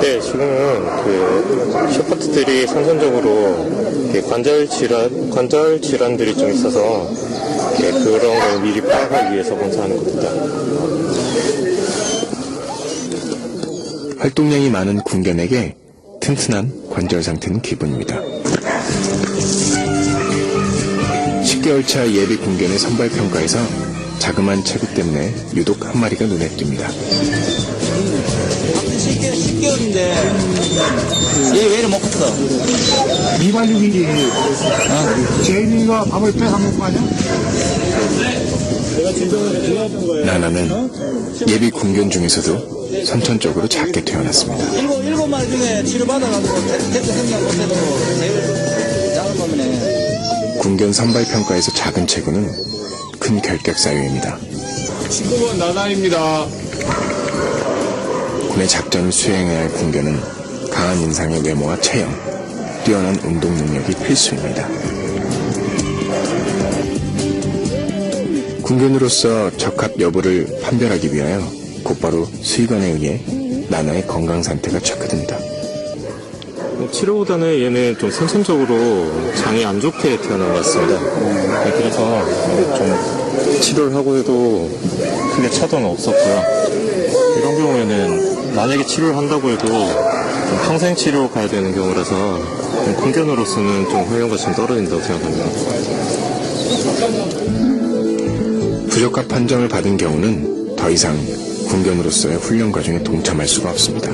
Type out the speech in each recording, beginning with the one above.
네, 지금은 셰퍼드들이 선천적으로 관절 질환들이 좀 있어서 그런 걸 미리 파악하기 위해서 검사하는 겁니다. 활동량이 많은 군견에게 튼튼한 관절 상태는 기본입니다. 10개월 차 예비 군견의 선발평가에서 자그마한 체구 때문에 유독 한 마리가 눈에 띕니다. 10개월인데 얘 왜 이래 못 컸어? 미관육이지. 제인이가 밥을 뺏어먹은 거 아니야? 나나는 예비 군견 중에서도 선천적으로 작게 태어났습니다. 일곱 마리 중에 치료받아가지고 테스트 생각 못해도 제일 작은 놈이네. 군견 선발평가에서 작은 체구는 큰 결격 사유입니다. 19번 나나입니다. 군의 작전을 수행해야 할 군견은 강한 인상의 외모와 체형, 뛰어난 운동 능력이 필수입니다. 군견으로서 적합 여부를 판별하기 위하여 곧바로 수의관에 의해 나나의 건강 상태가 체크됩니다. 치료보다는 얘는 좀 선천적으로 장이 안 좋게 태어난 것 같습니다. 그래서 좀 치료를 하고 해도 크게 차도는 없었고요. 이런 경우에는 만약에 치료를 한다고 해도 좀 평생 치료 가야 되는 경우라서 군견으로서는 좀 활용가 좀 떨어진다고 생각합니다. 부적합 판정을 받은 경우는 더 이상 군견으로서의 훈련 과정에 동참할 수가 없습니다.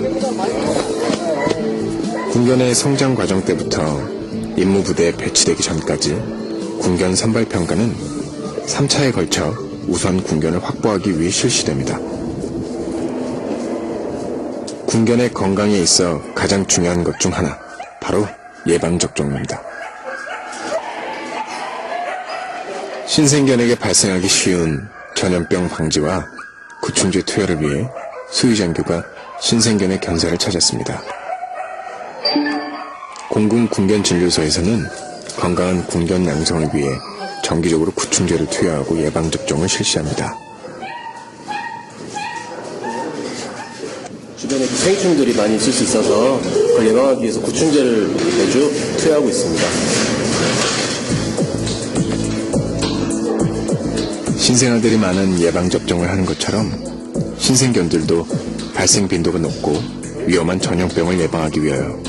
군견의 성장 과정 때부터 임무부대에 배치되기 전까지 군견 선발평가는 3차에 걸쳐 우선 군견을 확보하기 위해 실시됩니다. 군견의 건강에 있어 가장 중요한 것 중 하나, 바로 예방접종입니다. 신생견에게 발생하기 쉬운 전염병 방지와 구충제 투여를 위해 수의장교가 신생견의 견사를 찾았습니다. 공군 군견진료소에서는 건강한 군견 양성을 위해 정기적으로 구충제를 투여하고 예방접종을 실시합니다. 주변에 기생충들이 많이 있을 수 있어서 그걸 예방하기 위해서 구충제를 매주 투여하고 있습니다. 신생아들이 많은 예방접종을 하는 것처럼 신생견들도 발생 빈도가 높고 위험한 전염병을 예방하기 위하여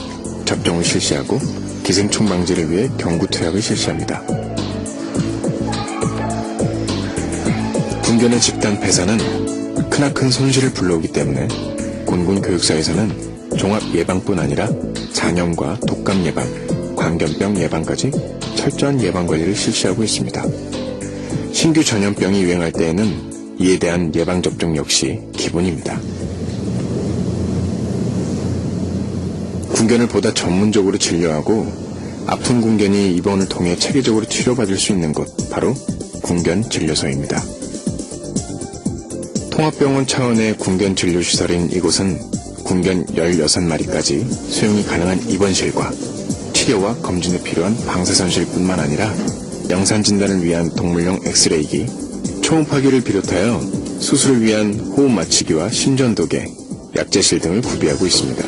접종을 실시하고 기생충 방지를 위해 경구 투약을 실시합니다. 군견의 집단 폐사는 크나큰 손실을 불러오기 때문에 군군 교육사에서는 종합 예방뿐 아니라 장염과 독감 예방, 광견병 예방까지 철저한 예방 관리를 실시하고 있습니다. 신규 전염병이 유행할 때에는 이에 대한 예방접종 역시 기본입니다. 군견을 보다 전문적으로 진료하고 아픈 군견이 입원을 통해 체계적으로 치료받을 수 있는 곳, 바로 군견진료소입니다. 통합병원 차원의 군견진료시설인 이곳은 군견 16마리까지 수용이 가능한 입원실과 치료와 검진에 필요한 방사선실뿐만 아니라 영산진단을 위한 동물용 엑스레이기, 초음파기를 비롯하여 수술을 위한 호흡 맞추기와 심전도계, 약제실 등을 구비하고 있습니다.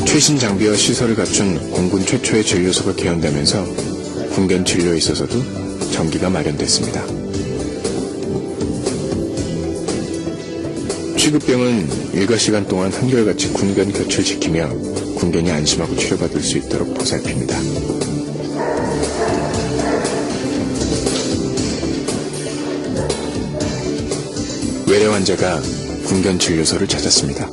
최신 장비와 시설을 갖춘 공군 최초의 진료소가 개원되면서 군견 진료에 있어서도 전기가 마련됐습니다. 취급병은 일과 시간 동안 한결같이 군견 곁을 지키며 군견이 안심하고 치료받을 수 있도록 보살핍니다. 외래 환자가 군견 진료소를 찾았습니다.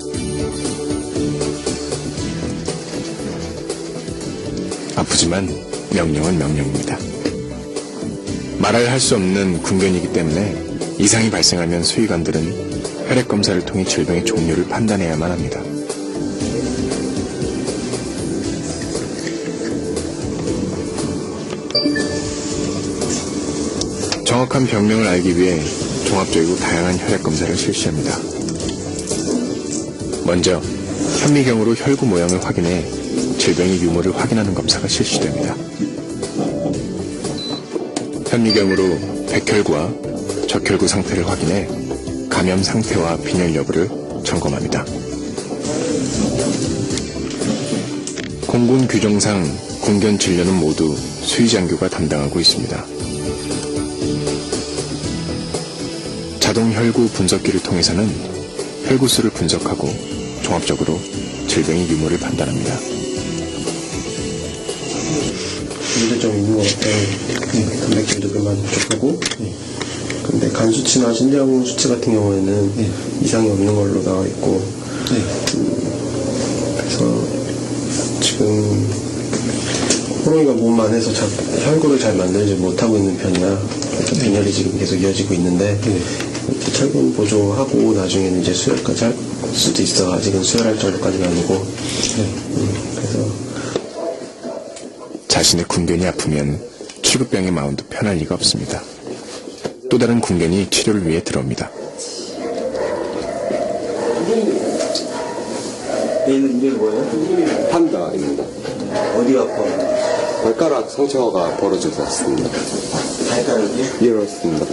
아프지만 명령은 명령입니다. 말을 할 수 없는 군견이기 때문에 이상이 발생하면 수의관들은 혈액검사를 통해 질병의 종류를 판단해야만 합니다. 정확한 병명을 알기 위해 종합적이고 다양한 혈액검사를 실시합니다. 먼저 현미경으로 혈구 모양을 확인해 질병의 유무를 확인하는 검사가 실시됩니다. 현미경으로 백혈구와 적혈구 상태를 확인해 감염 상태와 빈혈 여부를 점검합니다. 공군 규정상 군견 진료는 모두 수의장교가 담당하고 있습니다. 자동 혈구 분석기를 통해서는 혈구수를 분석하고 종합적으로 질병의 유무를 판단합니다. 문제점이 있는 것 같아요. 단백질도 그만 부족하고, 근데 간 수치나 신장 수치 같은 경우에는 이상이 없는 걸로 나와 있고, 그래서 지금 호롱이가 몸 안에서 혈구를 잘 만들지 못하고 있는 편이라 그래서 빈혈이 지금 계속 이어지고 있는데 이렇게 철분 보조하고 나중에는 이제 수혈까지 할 수도 있어. 아직은 수혈할 정도까지는 아니고. 그래서 자신의 군견이 아프면 취급병의 마음도 편할 리가 없습니다. 또 다른 군견이 치료를 위해 들어옵니다. 얘는 이게 뭐예요? 판다입니다. 어디가 아파? 발가락 상처가 벌어져서 왔습니다. 발가락이요? 예, 그렇습니다.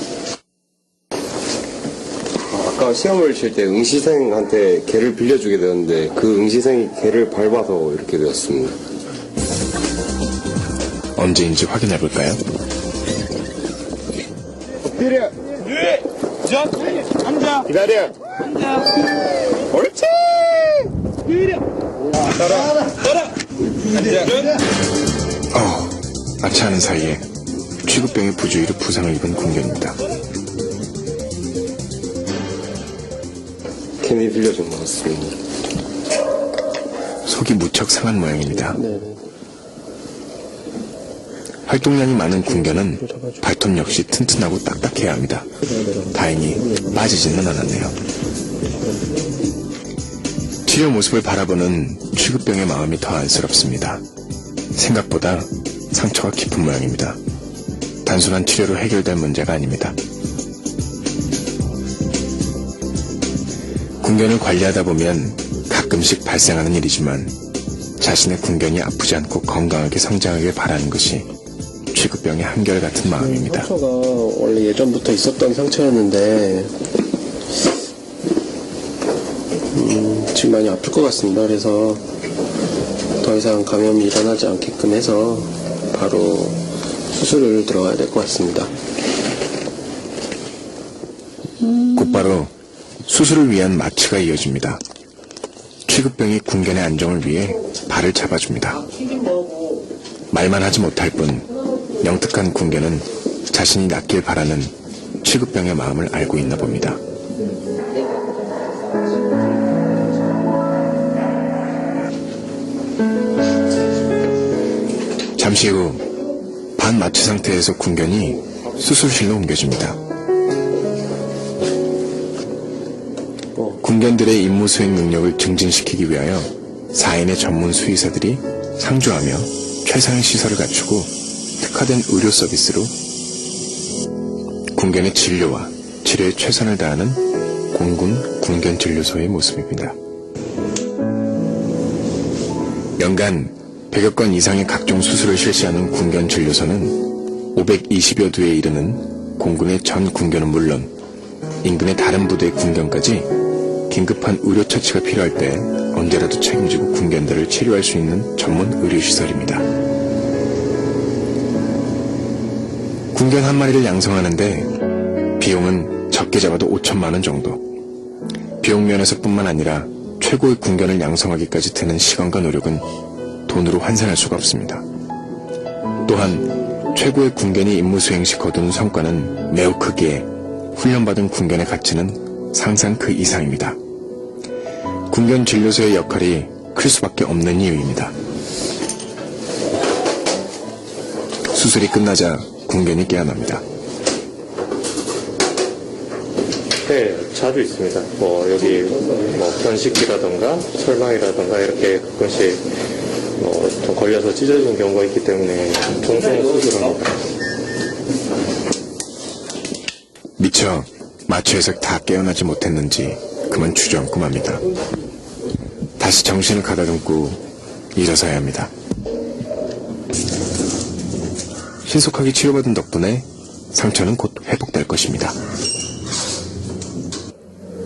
아까 시험을 칠 때 응시생한테 개를 빌려주게 되었는데 그 응시생이 개를 밟아서 이렇게 되었습니다. 언제인지 확인해 볼까요? 기다려. 기다려. 옳지. 마치 하는 사이에 취급병의 부주의로 부상을 입은 군견입니다. 괜히 빌려준 것 같습니다. 속이 무척 상한 모양입니다. 활동량이 많은 군견은 발톱 역시 튼튼하고 딱딱해야 합니다. 다행히 빠지지는 않았네요. 치료 모습을 바라보는 취급병의 마음이 더 안쓰럽습니다. 생각보다 상처가 깊은 모양입니다. 단순한 치료로 해결될 문제가 아닙니다. 군견을 관리하다 보면 가끔씩 발생하는 일이지만 자신의 군견이 아프지 않고 건강하게 성장하길 바라는 것이 취급병의 한결같은 마음입니다. 상처가 원래 예전부터 있었던 상처였는데 지금 많이 아플 것 같습니다. 그래서 더 이상 감염이 일어나지 않게끔 해서 바로 수술을 들어가야 될 것 같습니다. 곧바로 수술을 위한 마취가 이어집니다. 취급병이 군견의 안정을 위해 발을 잡아줍니다. 말만 하지 못할 뿐 영특한 군견은 자신이 낫길 바라는 취급병의 마음을 알고 있나 봅니다. 잠시 후 반마취 상태에서 군견이 수술실로 옮겨집니다. 군견들의 임무 수행 능력을 증진시키기 위하여 4인의 전문 수의사들이 상주하며 최상의 시설을 갖추고 특화된 의료 서비스로 군견의 진료와 치료에 최선을 다하는 공군 군견진료소의 모습입니다. 연간 100여 건 이상의 각종 수술을 실시하는 군견진료소는 520여 두에 이르는 공군의 전 군견은 물론 인근의 다른 부대의 군견까지 긴급한 의료 처치가 필요할 때 언제라도 책임지고 군견들을 치료할 수 있는 전문 의료시설입니다. 군견 한 마리를 양성하는데 비용은 적게 잡아도 5천만 원 정도. 비용 면에서 뿐만 아니라 최고의 군견을 양성하기까지 드는 시간과 노력은 돈으로 환산할 수가 없습니다. 또한 최고의 군견이 임무 수행 시 거두는 성과는 매우 크기에 훈련받은 군견의 가치는 상상 그 이상입니다. 군견 진료소의 역할이 클 수밖에 없는 이유입니다. 수술이 끝나자 군견이 깨어납니다. 네, 자주 있습니다. 여기 변식기라던가 철망이라던가 이렇게 가끔씩 좀 걸려서 찢어지는 경우가 있기 때문에 종종 수술합니다. 미처 마취에서 다 깨어나지 못했는지 그만 주저앉고 맙니다. 다시 정신을 가다듬고 일어서야 합니다. 신속하게 치료받은 덕분에 상처는 곧 회복될 것입니다.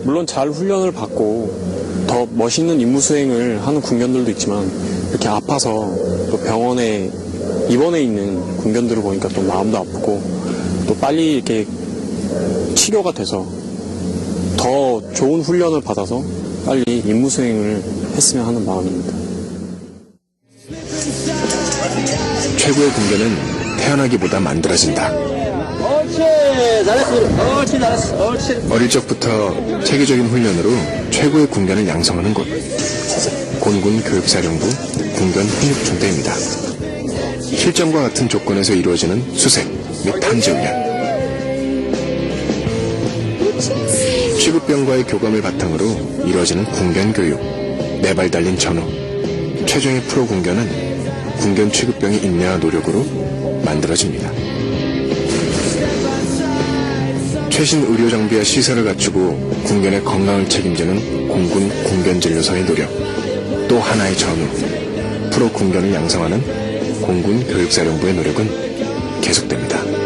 물론 잘 훈련을 받고 더 멋있는 임무 수행을 하는 군견들도 있지만 이렇게 아파서 또 병원에 입원해 있는 군견들을 보니까 또 마음도 아프고 또 빨리 이렇게 치료가 돼서 더 좋은 훈련을 받아서 빨리 임무 수행을 했으면 하는 마음입니다. 최고의 군견은 태어나기보다 만들어진다. 옳지, 잘했어. 옳지, 잘했어. 옳지. 어릴 적부터 체계적인 훈련으로 최고의 군견을 양성하는 곳. 곤군 교육사령부 군견 훈육중대입니다. 실전과 같은 조건에서 이루어지는 수색 및 탐지 훈련. 취급병과의 교감을 바탕으로 이루어지는 군견 교육, 네 발 달린 전후. 최종의 프로 군견은 군견 취급병의 인내와 노력으로 만들어집니다. 최신 의료 장비와 시설을 갖추고 군견의 건강을 책임지는 공군 군견진료소의 노력, 또 하나의 전후, 프로 군견을 양성하는 공군 교육사령부의 노력은 계속됩니다.